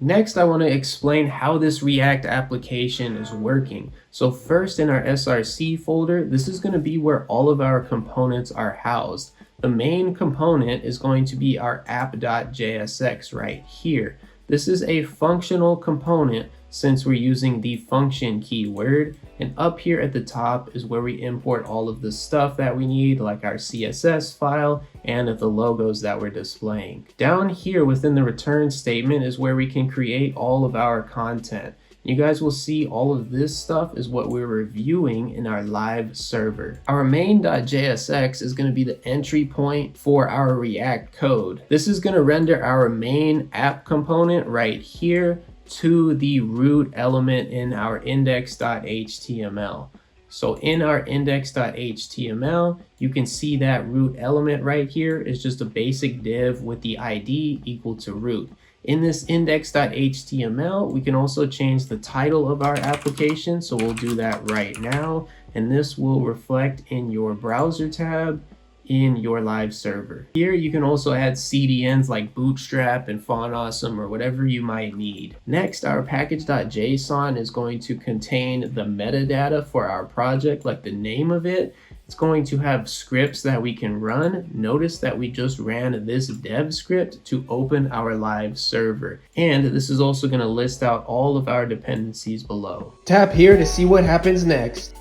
Next, I want to explain how this React application is working. So first, in our src folder, this is going to be where all of our components are housed. The main component is going to be our app.jsx right here. This is a functional component since we're using the function keyword, and up here at the top is where we import all of the stuff that we need, like our CSS file and the logos that we're displaying. Down here within the return statement is where we can create all of our content. You guys will see all of this stuff is what we're reviewing in our live server. Our main.jsx is going to be the entry point for our React code. This is going to render our main app component right here to the root element in our index.html. So in our index.html, you can see that root element right here is just a basic div with the ID equal to root. In this index.html, we can also change the title of our application. So we'll do that right now. And this will reflect in your browser tab in your live server. Here you can also add CDNs like Bootstrap and Font Awesome or whatever you might need. Next, our package.json is going to contain the metadata for our project, like the name of it. It's going to have scripts that we can run. Notice that we just ran this dev script to open our live server. And this is also going to list out all of our dependencies below. Tap here to see what happens next.